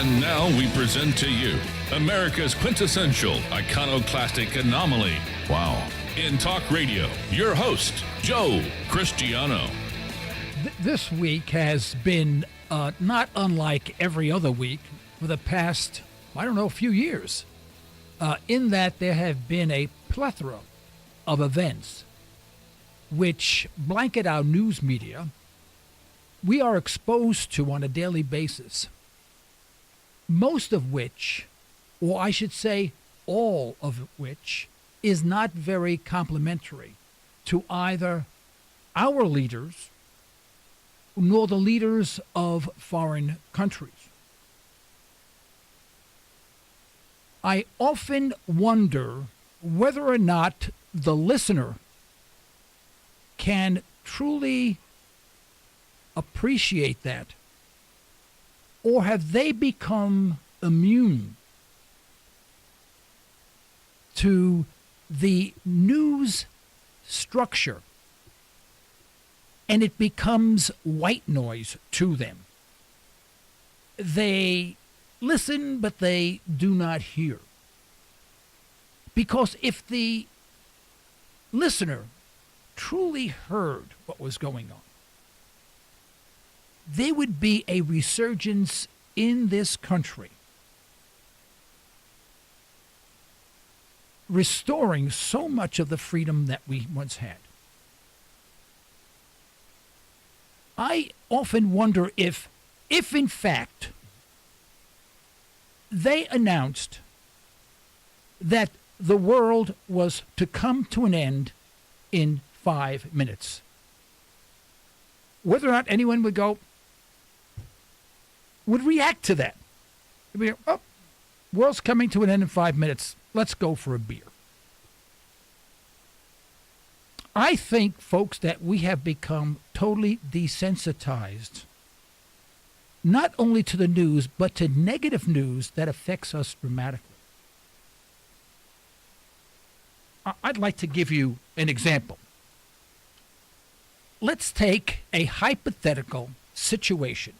And now we present to you America's quintessential iconoclastic anomaly. Wow. In talk radio, your host, Joe Cristiano. This week has been not unlike every other week for the past, few years, in that there have been a plethora of events which blanket our news media we are exposed to on a daily basis, most of which, or I should say all of which, is not very complimentary to either our leaders nor the leaders of foreign countries. I often wonder whether or not the listener can truly appreciate that, or have they become immune to the news structure and it becomes white noise to them. They listen, but they do not hear. Because if the listener truly heard what was going on, there would be a resurgence in this country, restoring so much of the freedom that we once had. I often wonder if in fact they announced that the world was to come to an end in 5 minutes, whether or not anyone would react to that. They'd be, oh, world's coming to an end in 5 minutes. Let's go for a beer. I think, folks, that we have become totally desensitized, not only to the news, but to negative news that affects us dramatically. I'd like to give you an example. Let's take a hypothetical situation.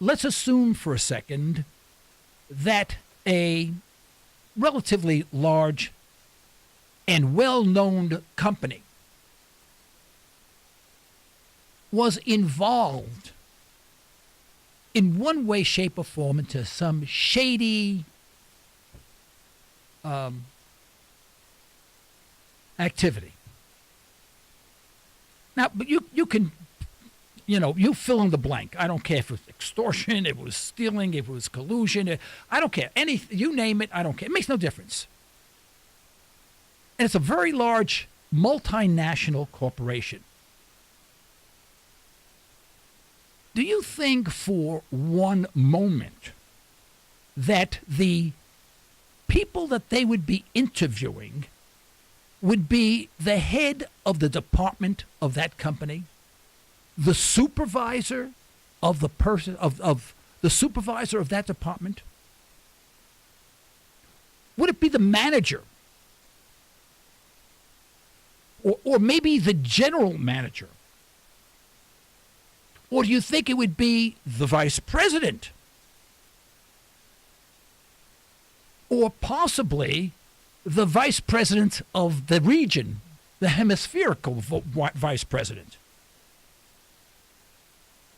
Let's assume for a second that a relatively large and well-known company was involved in one way, shape, or form into some shady activity. Now, but you can, you fill in the blank. I don't care if it was extortion, it was stealing, if it was collusion. I don't care. You name it, I don't care. It makes no difference. And it's a very large multinational corporation. Do you think for one moment that the people that they would be interviewing would be the head of the department of that company, the supervisor of the person of the supervisor of that department? Would it be the manager? Or maybe the general manager? Or do you think it would be the vice president? Or possibly the vice president of the region, the hemispherical vice president?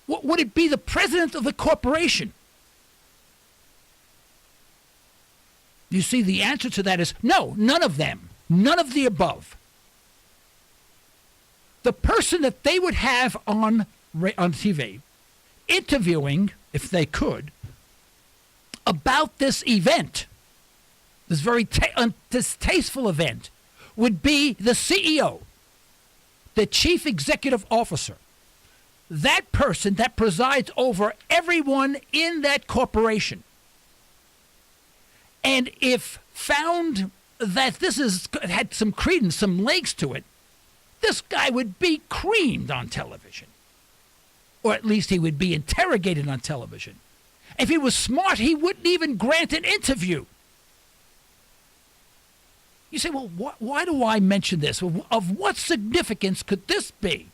Would it be the president of the corporation? You see, the answer to that is no, none of them, none of the above. The person that they would have on TV interviewing, if they could, about this event, this very distasteful event, would be the CEO, the chief executive officer, that person that presides over everyone in that corporation. And if found that this had some credence, some legs to it, this guy would be creamed on television. Or at least he would be interrogated on television. If he was smart, he wouldn't even grant an interview. You say, well, why do I mention this? Of what significance could this be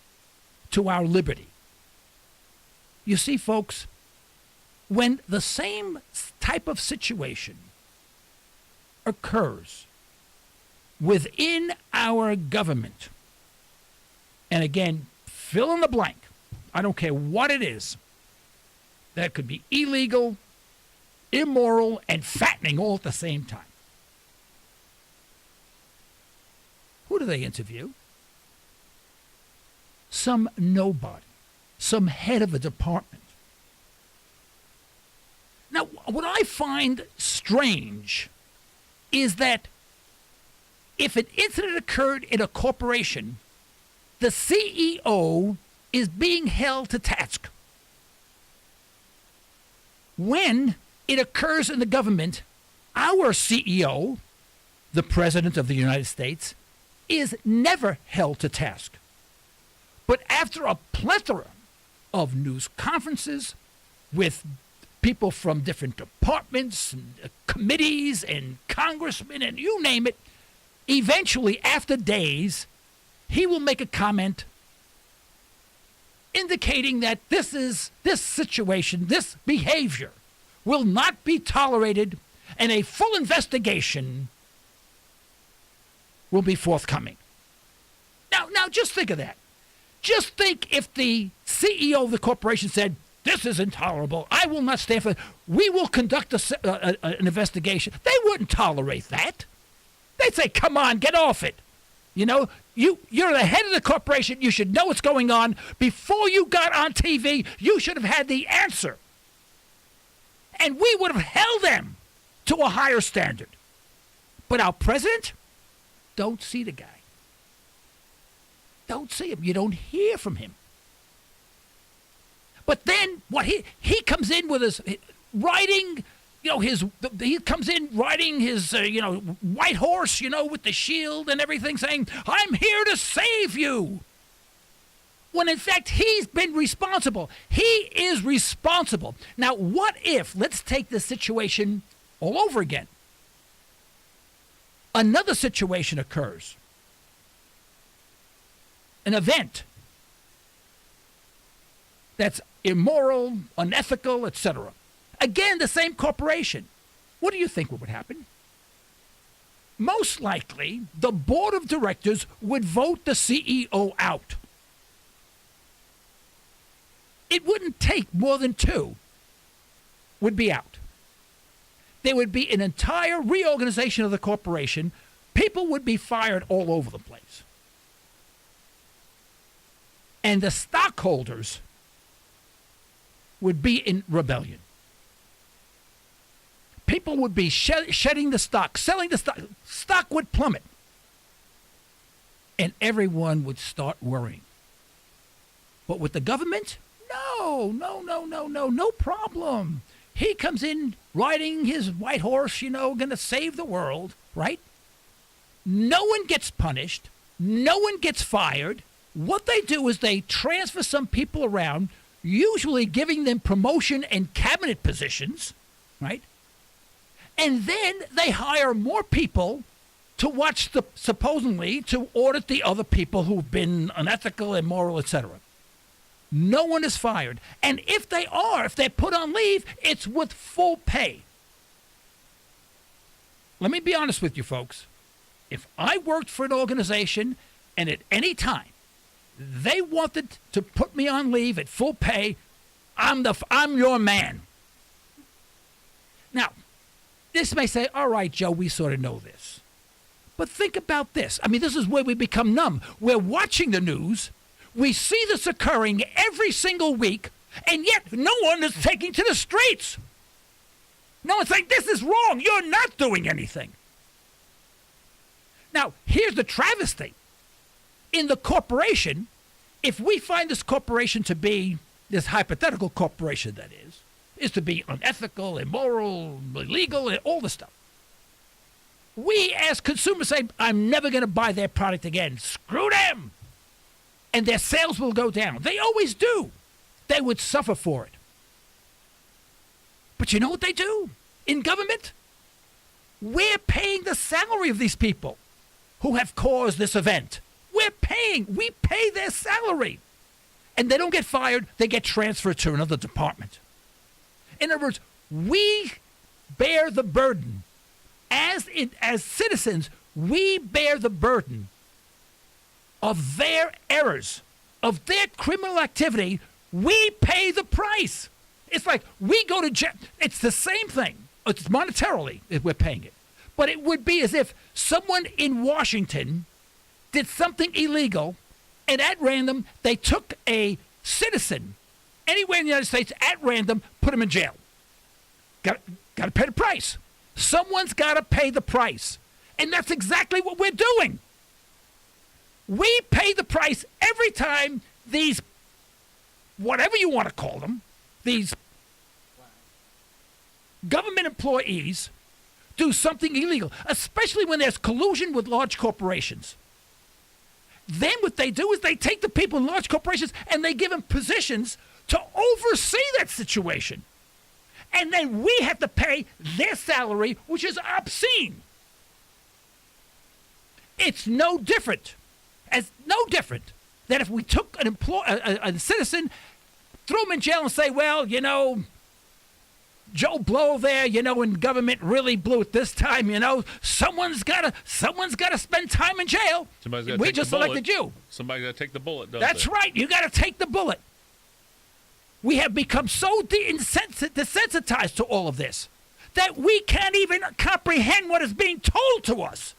to our liberty? You see, folks, when the same type of situation occurs within our government, and again, fill in the blank, I don't care what it is, that could be illegal, immoral, and fattening all at the same time. Who do they interview? Some nobody, some head of a department. Now, what I find strange is that if an incident occurred in a corporation, the CEO is being held to task. When it occurs in the government, our CEO, the President of the United States, is never held to task. But after a plethora of news conferences with people from different departments and committees and congressmen and you name it, eventually, after days, he will make a comment indicating that this situation, this behavior will not be tolerated and a full investigation will be forthcoming. Now just think of that. Just think if the CEO of the corporation said, "This is intolerable. I will not stand for it. We will conduct an investigation." They wouldn't tolerate that. They'd say, "Come on, get off it. You know, you're the head of the corporation. You should know what's going on. Before you got on TV, you should have had the answer. And we would have held them to a higher standard." But our president, don't see the guy. Don't see him. You don't hear from him. But then what he comes in with his riding, he comes in riding his white horse, with the shield and everything, saying, "I'm here to save you." When in fact he's been responsible. He is responsible. Now what if, let's take this situation all over again. Another situation occurs. An event that's immoral, unethical, etc. Again, the same corporation. What do you think would happen? Most likely, the board of directors would vote the CEO out. It wouldn't take more than 2 would be out. There would be an entire reorganization of the corporation. People would be fired all over the place. And the stockholders would be in rebellion. People would be shedding the stock, selling the stock. Stock would plummet. And everyone would start worrying. But with the government, no problem. He comes in riding his white horse, going to save the world, right? No one gets punished. No one gets fired. What they do is they transfer some people around, usually giving them promotion and cabinet positions, right? And then they hire more people to watch supposedly to audit the other people who've been unethical, immoral, etc. No one is fired. And if they're put on leave, it's with full pay. Let me be honest with you, folks. If I worked for an organization and at any time they wanted to put me on leave at full pay, I'm your man. Now, this may say, all right, Joe, we sort of know this. But think about this. I mean, this is where we become numb. We're watching the news. We see this occurring every single week, and yet no one is taking to the streets. No one's saying, this is wrong. You're not doing anything. Now, here's the travesty. In the corporation, if we find this corporation to be, this hypothetical corporation that is to be unethical, immoral, illegal, and all this stuff, we as consumers say, I'm never going to buy their product again. Screw them. And their sales will go down. They always do. They would suffer for it. But you know what they do in government? We're paying the salary of these people who have caused this event. We pay their salary. And they don't get fired, they get transferred to another department. In other words, we bear the burden. As citizens, we bear the burden of their errors, of their criminal activity. We pay the price. It's like we go to jail. It's the same thing. It's monetarily that we're paying it. But it would be as if someone in Washington did something illegal, and at random, they took a citizen anywhere in the United States at random, put him in jail. Got to pay the price. Someone's got to pay the price. And that's exactly what we're doing. We pay the price every time these, whatever you want to call them, these government employees do something illegal, especially when there's collusion with large corporations. Then what they do is they take the people in large corporations and they give them positions to oversee that situation. And then we have to pay their salary, which is obscene. It's no different than if we took a citizen, threw him in jail and say, well, Joe Blow there, in government really blew it this time, someone's gotta spend time in jail. Somebody's gotta we take just the bullet. elected you. Somebody's got to take the bullet, That's right. You got to take the bullet. We have become so desensitized to all of this that we can't even comprehend what is being told to us.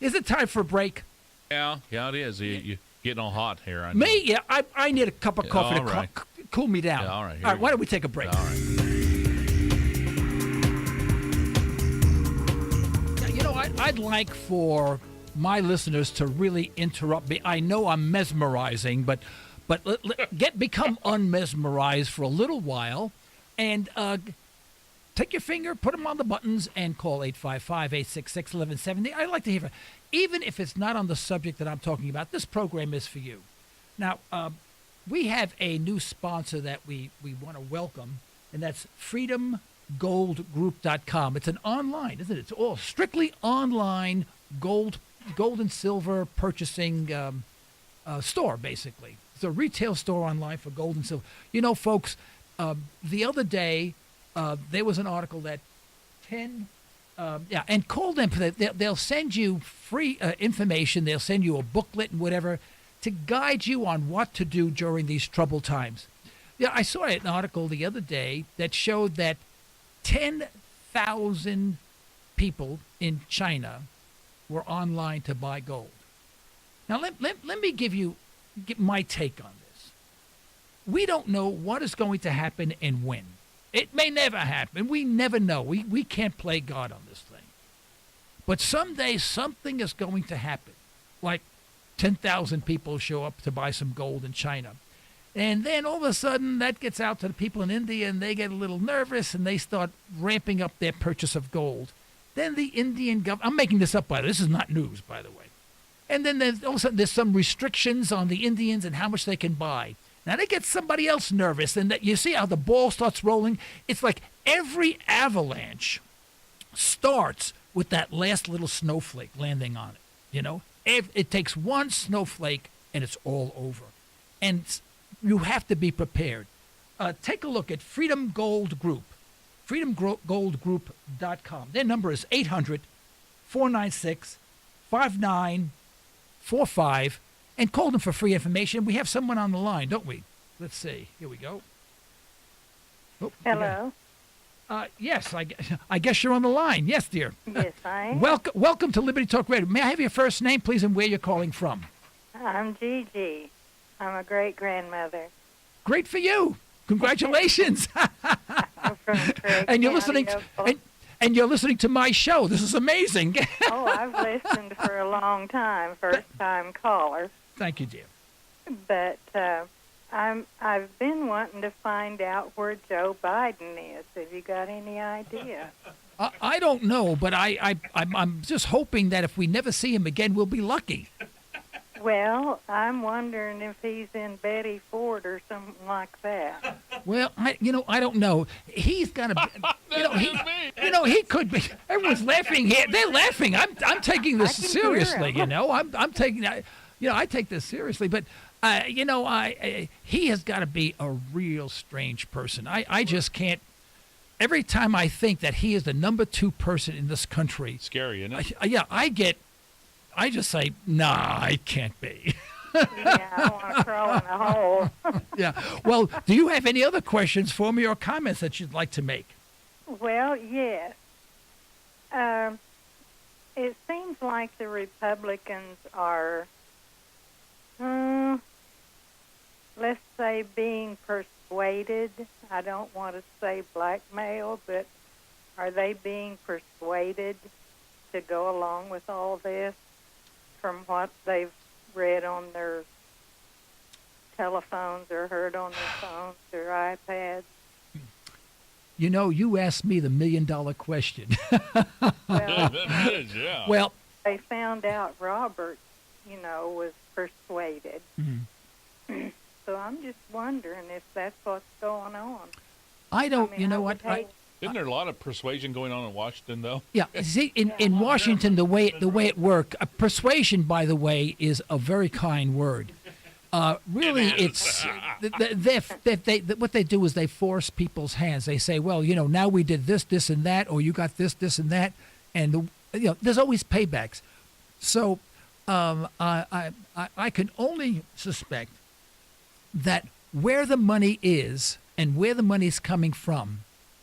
Is it time for a break? Yeah, it is. You're getting all hot here. I know. Me? Yeah, I need a cup of coffee to cool me down. Yeah, all right. All right, why don't we take a break? All right. I'd like for my listeners to really interrupt me. I know I'm mesmerizing, but become unmesmerized for a little while, and take your finger, put them on the buttons, and call 855-866-1170. I'd like to hear from you. Even if it's not on the subject that I'm talking about, this program is for you. Now, we have a new sponsor that we want to welcome, and that's freedomgoldgroup.com. It's an online, isn't it? It's all strictly online gold and silver purchasing store, basically. It's a retail store online for gold and silver. Folks, the other day, there was an article that 10, and call them for that. They'll send you free information. They'll send you a booklet and whatever to guide you on what to do during these troubled times. Yeah, I saw an article the other day that showed that 10,000 people in China were online to buy gold. Now, let me give my take on this. We don't know what is going to happen and when. It may never happen. We never know. We can't play God on this thing. But someday something is going to happen. Like 10,000 people show up to buy some gold in China. And then all of a sudden that gets out to the people in India and they get a little nervous and they start ramping up their purchase of gold. Then the Indian government, I'm making this up, by the way. This is not news, by the way. And then all of a sudden there's some restrictions on the Indians and how much they can buy. Now they get somebody else nervous, and that you see how the ball starts rolling. It's like every avalanche starts with that last little snowflake landing on it. It takes one snowflake and it's all over. And you have to be prepared. Take a look at Freedom Gold Group, freedomgoldgroup.com. Their number is 800-496-5945, and call them for free information. We have someone on the line, don't we? Let's see. Here we go. Oh, hello. Yes, I guess you're on the line. Yes, dear. Yes, I am. Welcome to Liberty Talk Radio. May I have your first name, please, and where you're calling from? I'm Gigi. I'm a great-grandmother. Great for you. Congratulations. I'm from Craig and you're County, listening and you're listening to my show. This is amazing. Oh, I've listened for a long time, first-time caller. Thank you, dear. But I've been wanting to find out where Joe Biden is. Have you got any idea? I don't know, but I'm just hoping that if we never see him again, we'll be lucky. Well, I'm wondering if he's in Betty Ford or something like that. Well, I don't know. He's got to, he could be. Everyone's laughing here. They're laughing. I'm taking this seriously. I'm taking, I take this seriously. But He has got to be a real strange person. I just can't. Every time I think that he is the number 2 person in this country, Scary, isn't it? I just say, nah, it can't be. Yeah, I want to crawl in a hole. Yeah. Well, do you have any other questions for me or comments that you'd like to make? Well, yes. It seems like the Republicans are, let's say, being persuaded. I don't want to say blackmail, but are they being persuaded to go along with all this from what they've read on their telephones or heard on their phones or iPads? You asked me the $1 million question. Well, Yeah. Well, they found out Robert, was persuaded. Mhm. So I'm just wondering if that's what's going on. I don't. mean, You know I what? would hate- Isn't there a lot of persuasion going on in Washington, though? Yeah. See, in Washington, the way it works, persuasion, by the way, is a very kind word. Really, it's what they do is they force people's hands. They say, well, now we did this, this, and that, or you got this, this, and that, and there's always paybacks. So I can only suspect that where the money is and where the money's coming from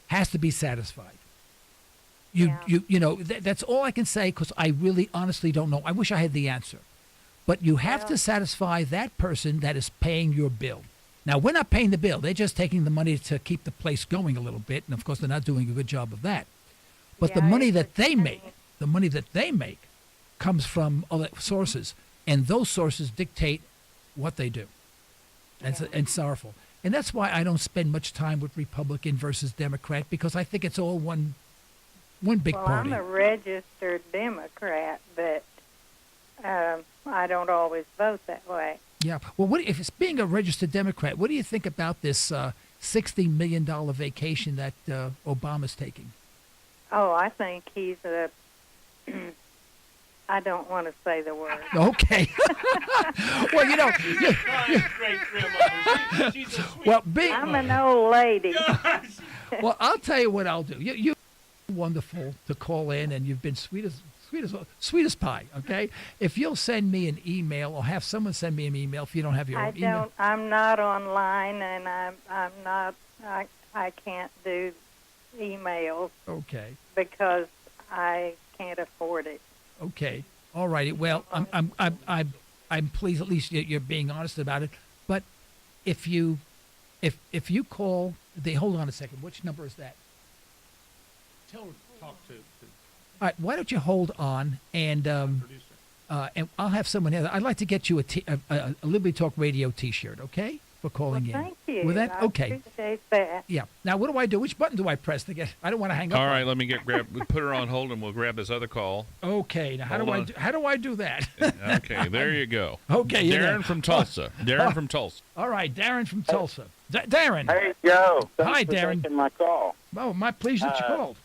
has to be satisfied. That's all I can say because I really honestly don't know. I wish I had the answer. But you have to satisfy that person that is paying your bill. Now, we're not paying the bill. They're just taking the money to keep the place going a little bit. And, of course, they're not doing a good job of that. But the Yeah, money it's that they funny. make comes from other sources. And those sources dictate what they do. And sorrowful. And that's why I don't spend much time with Republican versus Democrat, because I think it's all one big party. I'm a registered Democrat, but I don't always vote that way. Yeah. Well, if it's being a registered Democrat, what do you think about this $60 million vacation that Obama's taking? Oh, I think he's a... I don't want to say the word. Okay. Well, well, I'm an old lady. well, I'll tell you what I'll do. You're wonderful to call in, and you've been sweet as pie. Okay. If you'll send me an email or have someone send me an email, if you don't have your own email. I'm not online, and I'm not. I can't do emails Okay. because I can't afford it. Okay. All righty. Well, I'm pleased at least you're being honest about it. But if you call hold on a second. Which number is that? Talk to. All right. Why don't you hold on and I'll have someone here. I'd like to get you a Liberty Talk Radio T-shirt. Okay. For calling in. Thank you. With that, I okay. appreciate that. Yeah. Now, what do I do? Which button do I press to get? I don't want to hang up. All right, let me put her on hold, and we'll grab this other call. Okay. Now, how do I do that? Okay, there you go. Okay. you're there. Darren from Tulsa. Darren from Tulsa. All right, Darren from Tulsa. Darren. Hey, Joe. Hi, Thanks for Darren. taking my call. Oh, my pleasure that you called.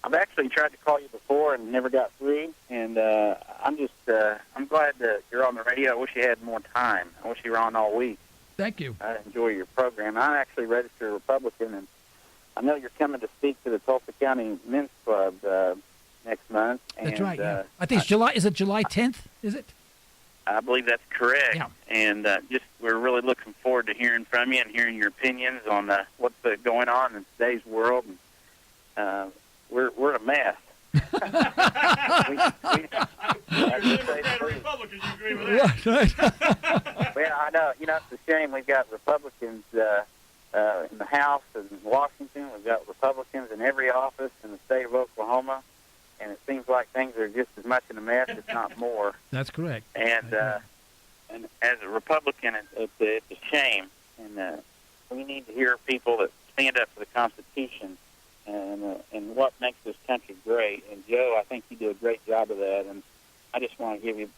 I've actually tried to call you before and never got through, and I'm glad that you're on the radio. I wish you had more time. I wish you were on all week. Thank you. I enjoy your program. I'm actually registered Republican, and I know you're coming to speak to the Tulsa County Men's Club next month. That's and, right. Yeah. I think it's July. Is it July 10th? Is it? I believe that's correct. Yeah. And we're really looking forward to hearing from you and hearing your opinions on what's going on in today's world. And, we're a mess. Republicans, you agree with that? Right. Well, I know. It's a shame we've got Republicans in the House in Washington. We've got Republicans in every office in the state of Oklahoma, and it seems like things are just as much in a mess, if not more. That's correct. And as a Republican, it's a shame. And we need to hear people that stand up for the Constitution and what makes this country great. And Joe, I think you do a great job of that. And I just want to give you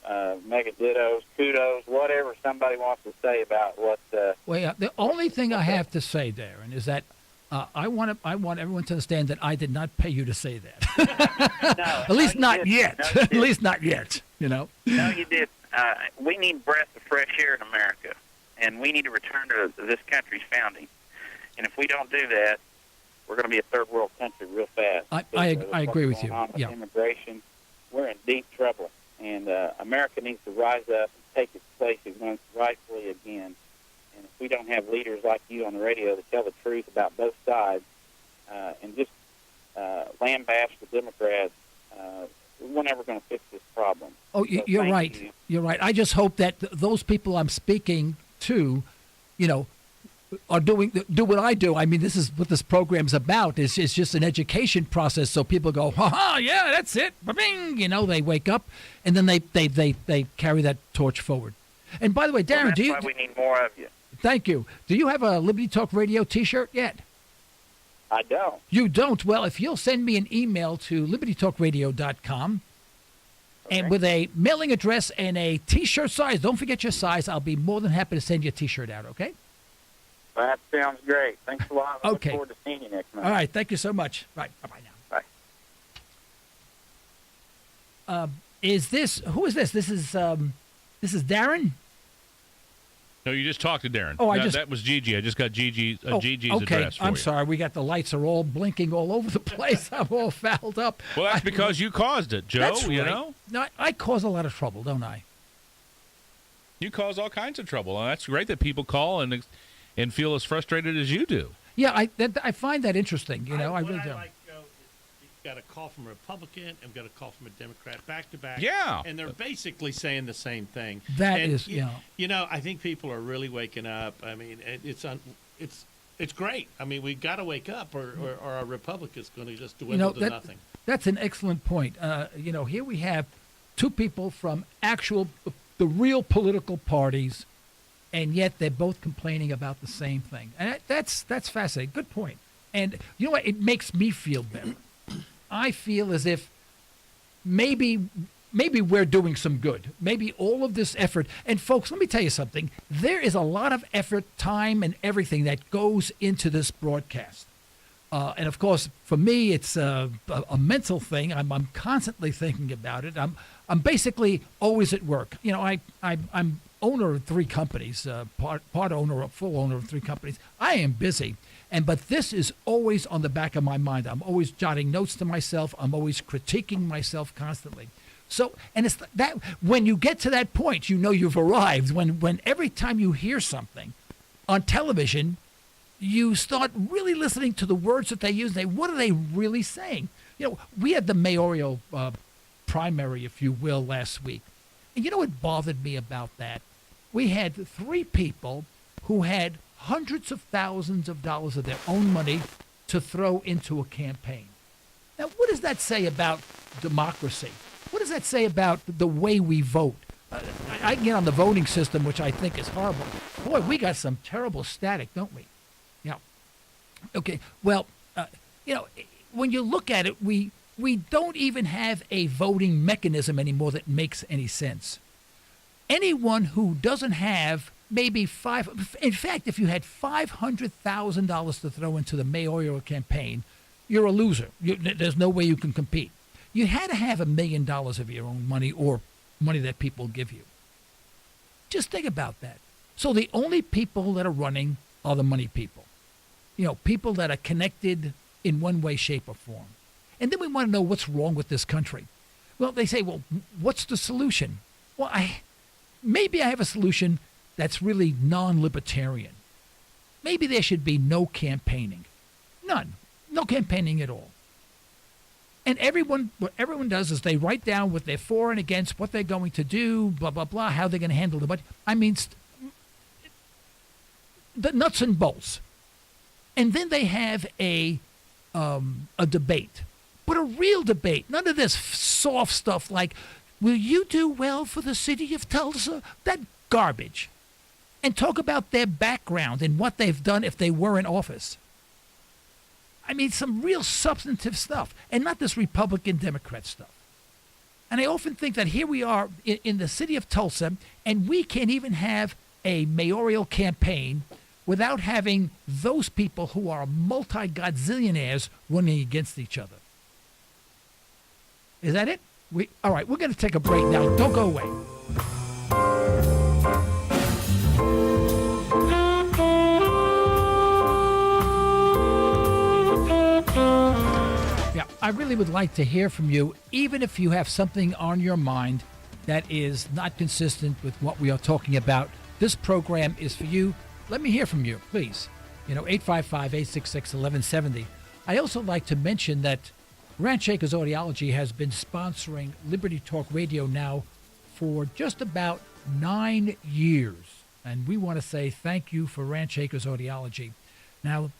mega dittos, kudos, whatever somebody wants to say about what. Well, yeah, the only thing I have to say, Darren, is that I want everyone to understand that I did not pay you to say that. No, At least not you yet. didn't. No, you At least not yet. No, you didn't. we need breath of fresh air in America, and we need to return to this country's founding. And if we don't do that, we're going to be a third world country real fast. I agree with you. Yeah. Immigration, we're in deep trouble, and America needs to rise up and take its place rightfully again. And if we don't have leaders like you on the radio that tell the truth about both sides, and just lambaste the Democrats, we're never going to fix this problem. Oh, So you're thank right. you. You're right. I just hope that those people I'm speaking to, are do what I do. I mean, this is what this program's about. It's just an education process. So people go, ha, yeah, that's it. Ba-bing! They wake up, and then they carry that torch forward. And by the way, Darren, That's why we need more of you. Thank you. Do you have a Liberty Talk Radio T-shirt yet? I don't. You don't? Well, if you'll send me an email to libertytalkradio.com and with a mailing address and a T-shirt size, don't forget your size, I'll be more than happy to send you a T-shirt out, okay? That sounds great. Thanks a lot. I Okay. look forward to seeing you next month. All right. Thank you so much. Right. Bye-bye now. Bye. Who is this? This is Darren? No, you just talked to Darren. Oh, that was Gigi. I just got Gigi's okay. address for I'm you. sorry. We got the lights are all blinking all over the place. I'm all fouled up. Well, that's because you caused it, Joe. That's right. You know? No, I cause a lot of trouble, don't I? You cause all kinds of trouble. And that's great that people call and feel as frustrated as you do. Yeah, I find that interesting. I really do. Like, Joe, you've got a call from a Republican and got a call from a Democrat back to back. Yeah. And they're basically saying the same thing. I think people are really waking up. I mean, it's great. I mean, we got to wake up, or our republic is going to just dwindle to nothing. That's an excellent point. Here we have two people from the real political parties, and yet they're both complaining about the same thing. And that's fascinating. Good point. And you know what? It makes me feel better. I feel as if maybe we're doing some good. Maybe all of this effort. And folks, let me tell you something. There is a lot of effort, time, and everything that goes into this broadcast. And of course, for me, it's a mental thing. I'm constantly thinking about it. I'm basically always at work. I'm owner of 3 companies, part owner, full owner of 3 companies. I am busy, but this is always on the back of my mind. I'm always jotting notes to myself. I'm always critiquing myself constantly. So, and it's that when you get to that point, you've arrived. When every time you hear something on television, you start really listening to the words that they use. What are they really saying? We had the mayoral primary, if you will, last week. And you know what bothered me about that? We had 3 people who had hundreds of thousands of dollars of their own money to throw into a campaign. Now, what does that say about democracy? What does that say about the way we vote? I can get on the voting system, which I think is horrible. Boy, we got some terrible static, don't we? Yeah. Okay. Well, when you look at it, we don't even have a voting mechanism anymore that makes any sense. Anyone who doesn't have maybe in fact, if you had $500,000 to throw into the mayoral campaign, you're a loser. There's no way you can compete. You had to have $1 million of your own money or money that people give you. Just think about that. So the only people that are running are the money people. People that are connected in one way, shape, or form. And then we want to know what's wrong with this country. Well, they say, well, what's the solution? Well, maybe I have a solution that's really non-libertarian. Maybe there should be no campaigning. None. No campaigning at all. And what everyone does is they write down what they're for and against, what they're going to do, blah, blah, blah, how they're going to handle the budget. I mean, the nuts and bolts. And then they have a debate. But a real debate. None of this soft stuff like, will you do well for the city of Tulsa? That garbage. And talk about their background and what they've done if they were in office. I mean, some real substantive stuff, and not this Republican-Democrat stuff. And I often think that here we are in the city of Tulsa, and we can't even have a mayoral campaign without having those people who are multi-godzillionaires running against each other. Is that it? All right, we're going to take a break now. Don't go away. I really would like to hear from you, even if you have something on your mind that is not consistent with what we are talking about. This program is for you. Let me hear from you, please. 855-866-1170. I also like to mention that Ranch Acres Audiology has been sponsoring Liberty Talk Radio now for just about 9 years. And we want to say thank you for Ranch Acres Audiology. Now,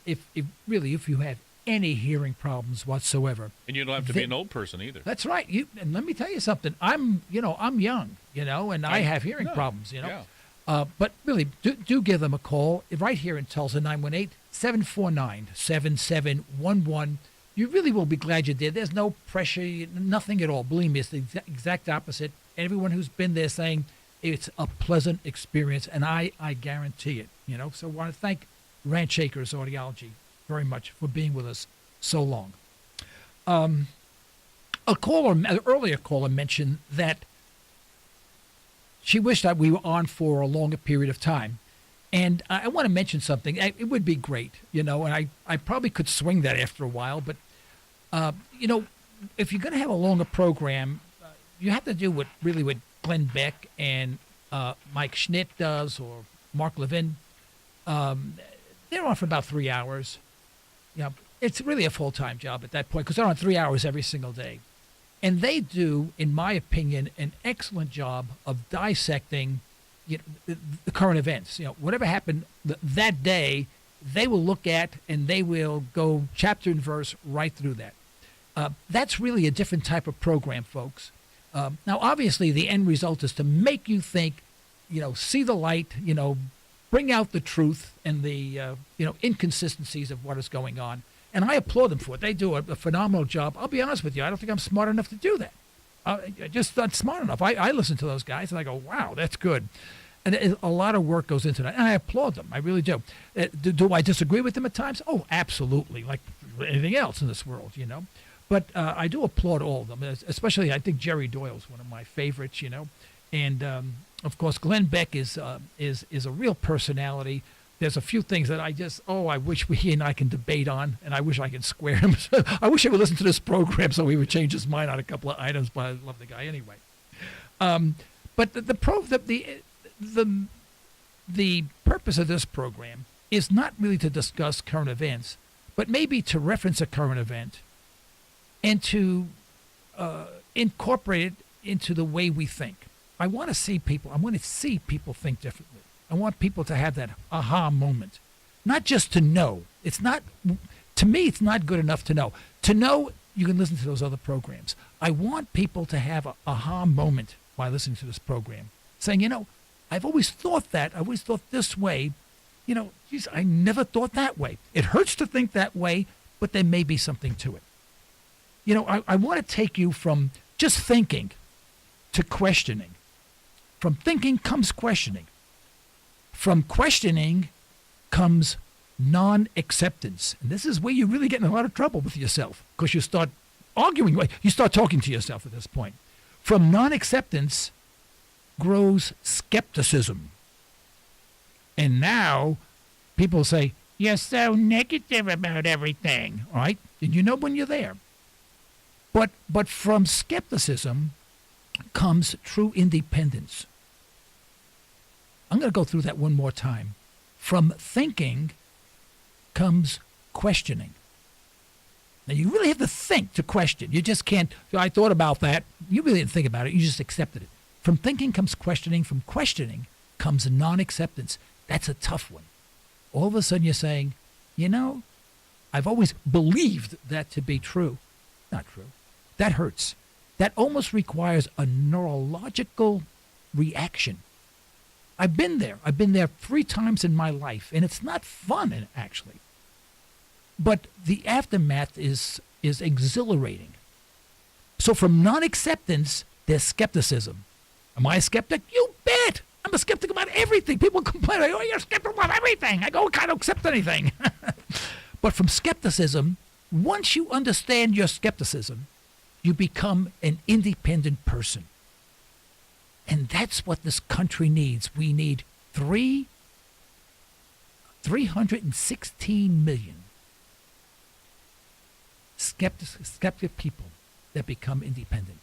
if you have any hearing problems whatsoever. And you don't have to be an old person either. That's right. And let me tell you something. I'm young, and I have hearing problems, Yeah. But really, do give them a call right here in Tulsa, 918-749-7711. You really will be glad you did. There's no pressure, nothing at all. Believe me, it's the exact opposite. Everyone who's been there saying it's a pleasant experience, and I guarantee it, So I want to thank Ranch Acres Audiology very much for being with us so long. An earlier caller mentioned that she wished that we were on for a longer period of time. And I want to mention something. It would be great, and I probably could swing that after a while. But, if you're going to have a longer program, you have to do what Glenn Beck and Mike Schnitt does, or Mark Levin. They're on for about 3 hours. It's really a full-time job at that point because they're on 3 hours every single day. And they do, in my opinion, an excellent job of dissecting the current events. Whatever happened that day, they will look at and they will go chapter and verse right through that. That's really a different type of program, folks. Now, obviously, the end result is to make you think, see the light, bring out the truth and the inconsistencies of what is going on. And I applaud them for it. They do a phenomenal job. I'll be honest with you. I don't think I'm smart enough to do that. Just not smart enough. I listen to those guys and I go, wow, that's good. And a lot of work goes into that. And I applaud them. I really do. Do I disagree with them at times? Oh, absolutely. Like anything else in this world, But I do applaud all of them, especially I think Jerry Doyle's one of my favorites, And, of course, Glenn Beck is a real personality. There's a few things that I wish he and I can debate on, and I wish I could square him. I wish I would listen to this program so he would change his mind on a couple of items, but I love the guy anyway. But the purpose of this program is not really to discuss current events, but maybe to reference a current event and to incorporate it into the way we think. I want to see people think differently. I want people to have that aha moment, not just to know. To me, it's not good enough to know. To know, you can listen to those other programs. I want people to have an aha moment by listening to this program, saying, I've always thought that. I always thought this way. Geez, I never thought that way. It hurts to think that way, but there may be something to it. I want to take you from just thinking to questioning. From thinking comes questioning. From questioning comes non-acceptance. And this is where you really get in a lot of trouble with yourself because you start arguing. You start talking to yourself at this point. From non-acceptance grows skepticism. And now people say, you're so negative about everything, all right? And when you're there. But from skepticism comes true independence. I'm going to go through that one more time. From thinking comes questioning. Now, you really have to think to question. You just can't, I thought about that. You really didn't think about it. You just accepted it. From thinking comes questioning. From questioning comes non-acceptance. That's a tough one. All of a sudden you're saying, I've always believed that to be true. Not true. That hurts. That almost requires a neurological reaction. I've been there. I've been there 3 times in my life, and it's not fun, actually. But the aftermath is exhilarating. So from non-acceptance, there's skepticism. Am I a skeptic? You bet. I'm a skeptic about everything. People complain, oh, you're a skeptic about everything. I go, I don't accept anything. But from skepticism, once you understand your skepticism, you become an independent person. And that's what this country needs. We need 316 million skeptic people that become independent.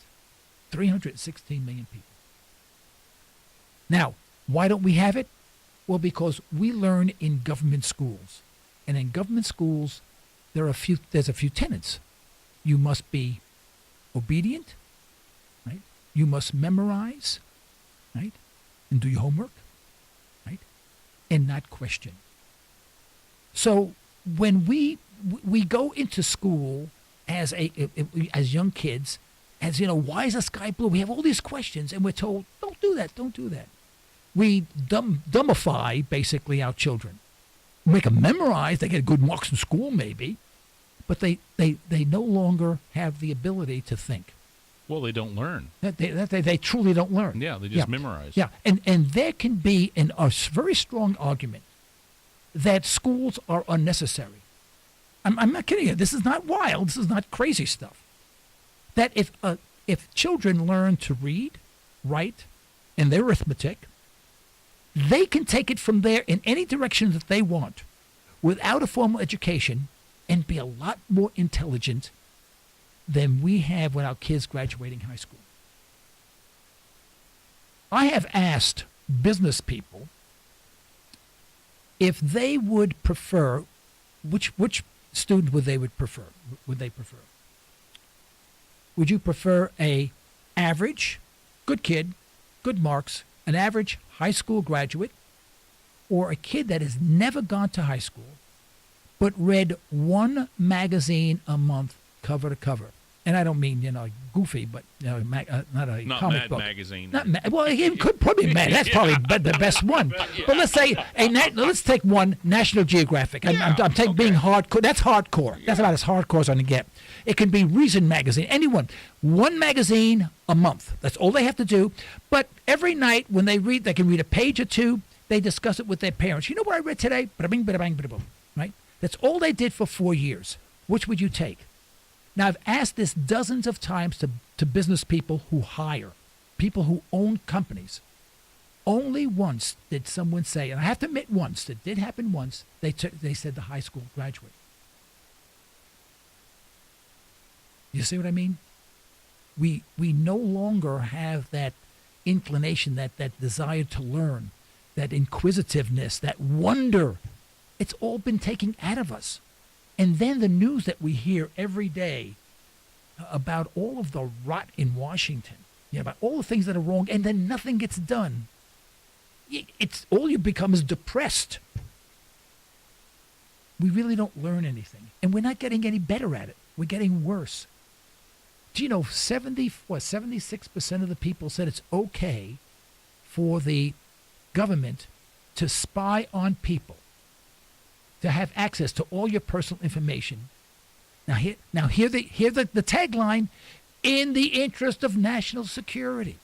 316 million people. Now, why don't we have it? Well, because we learn in government schools. And in government schools, there's a few tenets. You must be obedient, right? You must memorize, right? And do your homework, right? And not question. So when we go into school as young kids, as why is the sky blue? We have all these questions, and we're told, don't do that, don't do that. We dumbify basically our children. We make them memorize. They get good marks in school, maybe, but they no longer have the ability to think. Well, they don't learn. They truly don't learn. Yeah, they just memorize. Yeah, and there can be a very strong argument that schools are unnecessary. I'm not kidding you. This is not wild. This is not crazy stuff. That if children learn to read, write, and their arithmetic, they can take it from there in any direction that they want without a formal education and be a lot more intelligent than we have when our kids graduating high school. I have asked business people if they would prefer, which student would they prefer? Would you prefer a average, good kid, good marks, an average high school graduate, or a kid that has never gone to high school but read one magazine a month cover to cover? And I don't mean, goofy, but not a comic Mad book. Magazine. Well, it could probably Mad. That's probably the best one. But let's say let's take one, National Geographic. I'm taking being hardcore. That's hardcore. That's about as hardcore as I can get. It can be Reason Magazine. Anyone. One magazine a month. That's all they have to do. But every night when they read, they can read a page or two. They discuss it with their parents. You know what I read today? Bada bing, bada bang, bada boom. Right? That's all they did for 4 years. Which would you take? Now, I've asked this dozens of times to business people who hire, people who own companies. Only once did someone say, and I have to admit once, it did happen once, they said the high school graduate. You see what I mean? We no longer have that inclination, that desire to learn, that inquisitiveness, that wonder. It's all been taken out of us. And then the news that we hear every day about all of the rot in Washington, about all the things that are wrong, and then nothing gets done. It's all you become is depressed. We really don't learn anything, and we're not getting any better at it. We're getting worse. Do you know 76% of the people said it's okay for the government to spy on people, to have access to all your personal information. Now hear the tagline: in the interest of national security.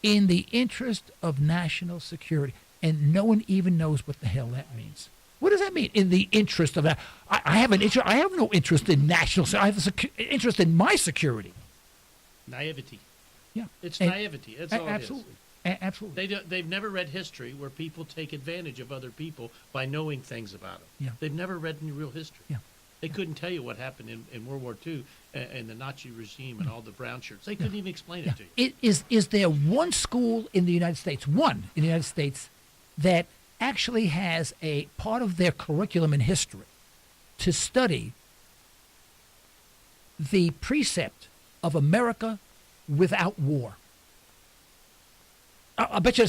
In the interest of national security, and no one even knows what the hell that means. What does that mean? In the interest of that, I have an interest. I have no interest in national. I have an interest in my security. Naivety. Yeah, it's naivety. That's all absolutely. it is. Absolutely. They've never read history where people take advantage of other people by knowing things about them. Yeah. They've never read any real history. Yeah. They couldn't tell you what happened in World War II and the Nazi regime and all the brown shirts. They couldn't even explain it to you. Is there one school in the United States, that actually has a part of their curriculum in history to study the precept of America without war? I bet you,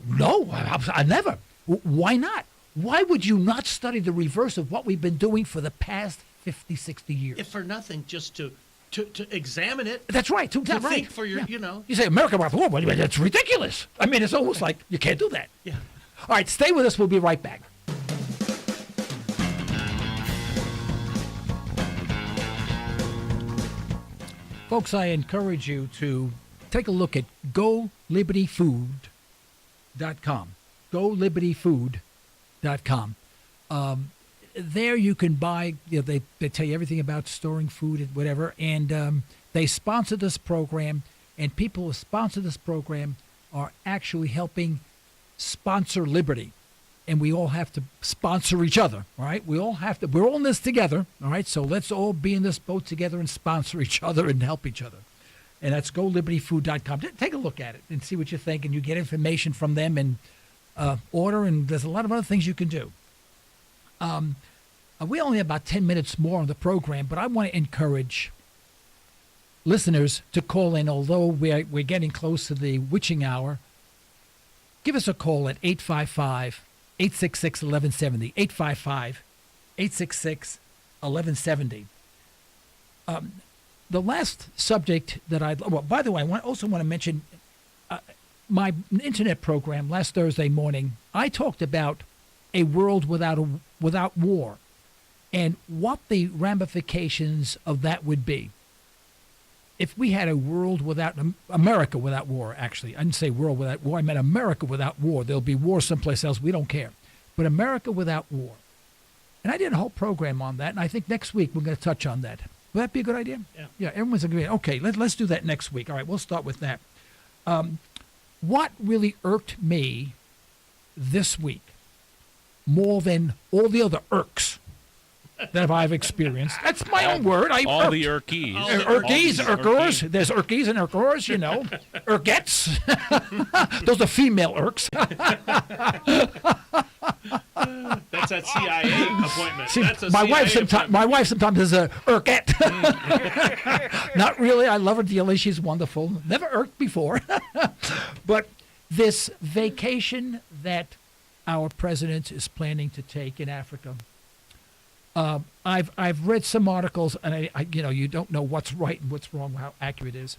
no, I never. Why not? Why would you not study the reverse of what we've been doing for the past 50, 60 years? If for nothing, just to examine it. That's right. To think for your, You say America without war, well, that's ridiculous. I mean, it's almost like you can't do that. Yeah. All right, stay with us. We'll be right back. Folks, I encourage you to take a look at GoLibertyFood.com. GoLibertyFood.com. There you can buy, they tell you everything about storing food and whatever, and they sponsor this program, and people who sponsor this program are actually helping sponsor liberty. and we all have to sponsor each other, all right? We're all in this together, all right? So let's all be in this boat together and sponsor each other and help each other. And that's GoLibertyFood.com. Take a look at it and see what you think, and you get information from them and order, and there's a lot of other things you can do. We only have about 10 minutes more on the program, but I want to encourage listeners to call in, although we're getting close to the witching hour. Give us a call at 855-866-1170, 855-866-1170. The last subject that by the way, I also want to mention my internet program last Thursday morning. I talked about a world without war and what the ramifications of that would be. If we had a world America without war, actually. I didn't say world without war. I meant America without war. There'll be war someplace else. We don't care. But America without war. And I did a whole program on that, and I think next week we're going to touch on that. Would that be a good idea? Yeah. Yeah, everyone's agreeing. Okay, let's do that next week. All right, we'll start with that. What really irked me this week, more than all the other irks that I've experienced. That's my own word. All the Irkies. Irkies, Irkers. There's Irkies and Irkers, Irkettes. Those are female Irks. That's that CIA appointment. See, That's a my CIA wife sometimes is a Irkette. Not really. I love her dearly. She's wonderful. Never irked before. But this vacation that our president is planning to take in Africa, I've read some articles, and I you don't know what's right and what's wrong, how accurate it is.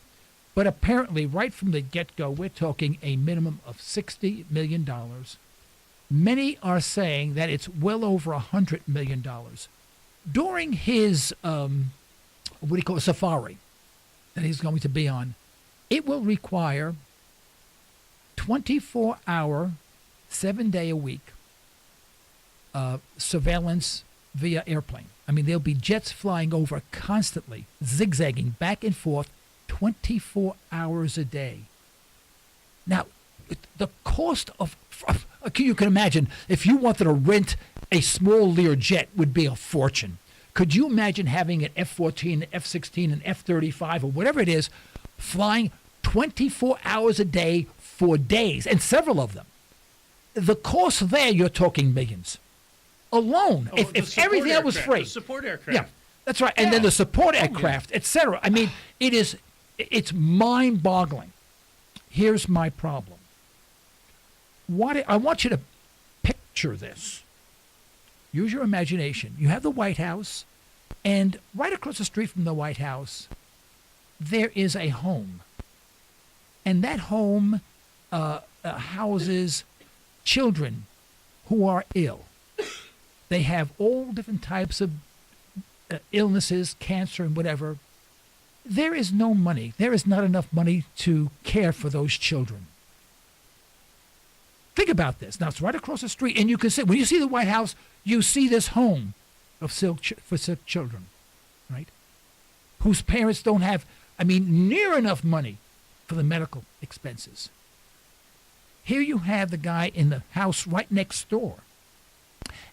But apparently, right from the get-go, we're talking a minimum of $60 million. Many are saying that it's well over $100 million. During his, safari that he's going to be on, it will require 24-hour, 7-day-a-week surveillance via airplane. I mean, there'll be jets flying over constantly, zigzagging back and forth 24 hours a day. Now, the cost of, you can imagine, if you wanted to rent a small Lear jet, would be a fortune. Could you imagine having an F-14, an F-16, an F-35, or whatever it is, flying 24 hours a day for days, and several of them? The cost there, you're talking millions. Alone, if everything else was free. The support aircraft. Yeah, that's right. And then the support aircraft, etc. I mean, it's mind-boggling. Here's my problem. I want you to picture this. Use your imagination. You have the White House, and right across the street from the White House, there is a home. And that home houses children who are ill. They have all different types of illnesses, cancer and whatever. There is no money. There is not enough money to care for those children. Think about this. Now, it's right across the street, and you can see, when you see the White House, you see this home for sick children, right? Whose parents don't have, near enough money for the medical expenses. Here you have the guy in the house right next door,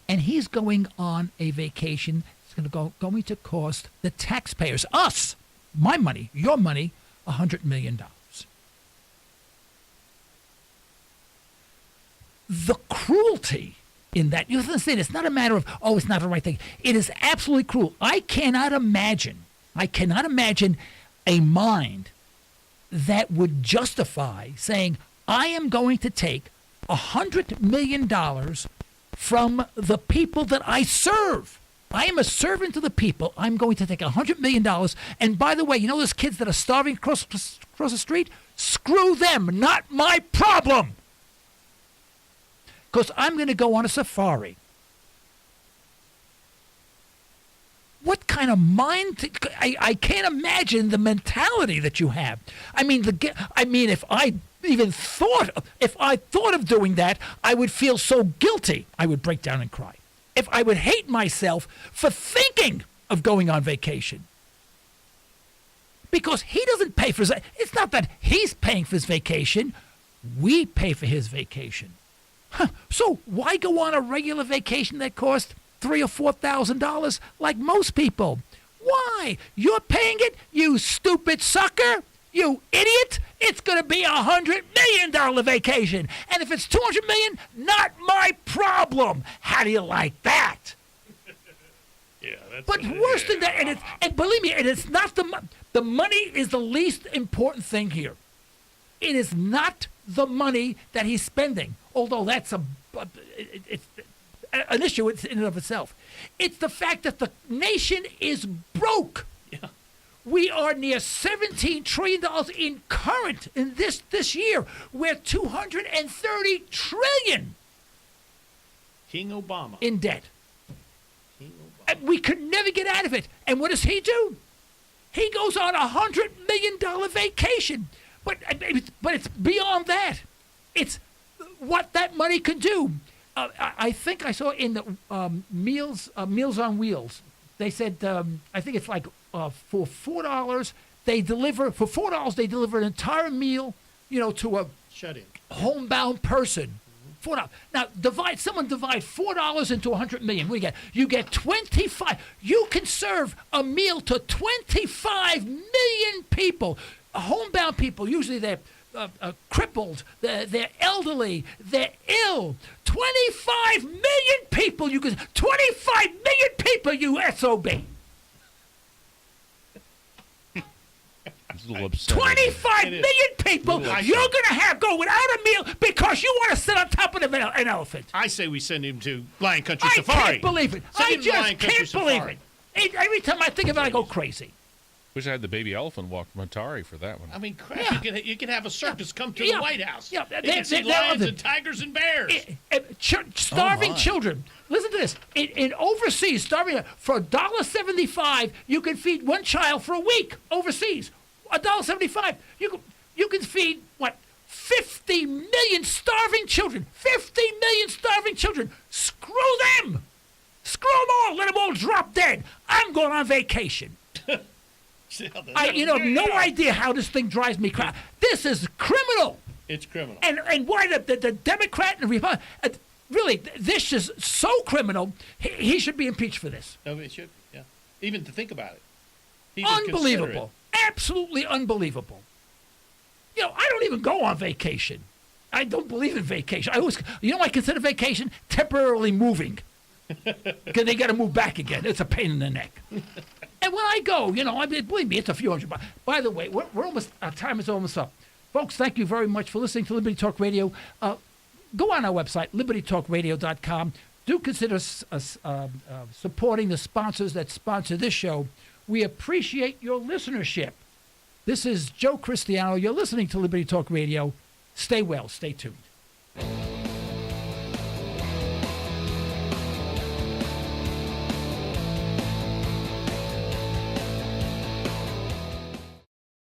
and he's going on a vacation. It's going to cost the taxpayers, us, my money, your money, $100 million. The cruelty in that, you understand, it's not a matter of, it's not the right thing. It is absolutely cruel. I cannot imagine a mind that would justify saying, I am going to take $100 million from the people that I serve. I am a servant to the people. I'm going to take $100 million. And by the way, those kids that are starving across the street? Screw them, not my problem. Because I'm going to go on a safari. What kind of mind? I can't imagine the mentality that you have. If I thought of doing that, I would feel so guilty. I would break down and cry. If I would hate myself for thinking of going on vacation. Because he doesn't pay for his, it's not that he's paying for his vacation. We pay for his vacation. So why go on a regular vacation that costs $3,000 or $4,000 like most people? Why? You're paying it, you stupid sucker, you idiot. It's going to be $100 million vacation, and if it's $200 million, not my problem. How do you like that? Yeah, that's But worse than that, and believe me, and it's not the money is the least important thing here. It is not the money that he's spending, although that's it's an issue in and of itself. It's the fact that the nation is broke. Yeah. We are near $17 trillion in this year. We're $230 trillion King Obama. in debt. King Obama. And we could never get out of it. And what does he do? He goes on a $100 million vacation. But it's beyond that. It's what that money can do. I think I saw in the Meals on Wheels, they said, I think it's like for $4, they deliver an entire meal, to a Shut in. homebound person. $4. Now someone divide $4 into 100 million. What do you get? You get 25. You can serve a meal to 25 million people. Homebound people, usually they're crippled, they're elderly, they're ill. 25 million people, 25 million people, you SOB. It's a little upsetting. 25 million people you're going to go without a meal because you want to sit on top of an elephant. I say we send him to Lion Country I Safari. can't believe it. Send I him to Lion just Country can't believe Safari. it. Every time I think of it, I go crazy. Wish I had the baby elephant walk from Atari for that one. I mean, crap! Yeah. You can have a circus come to Yeah. the White House. Yeah. You can see lions and tigers and bears. Starving my. children. Listen to this. In overseas, starving for $1.75, you can feed one child for a week overseas. $1.75. You can feed 50 million starving children. 50 million starving children. Screw them. Screw them all. Let them all drop dead. I'm going on vacation. I have no idea how this thing drives me crazy. This is criminal. It's criminal. And why the Democrat and the Republican, really, this is so criminal, he should be impeached for this. No, it should. Yeah. Even to think about it. He would consider Unbelievable. Absolutely unbelievable. I don't even go on vacation. I don't believe in vacation. I consider vacation temporarily moving. Because they got to move back again. It's a pain in the neck. And when I go, believe me, it's a few $100. By the way, we're almost, our time is almost up. Folks, thank you very much for listening to Liberty Talk Radio. Go on our website, libertytalkradio.com. Do consider supporting the sponsors that sponsor this show. We appreciate your listenership. This is Joe Cristiano. You're listening to Liberty Talk Radio. Stay well. Stay tuned.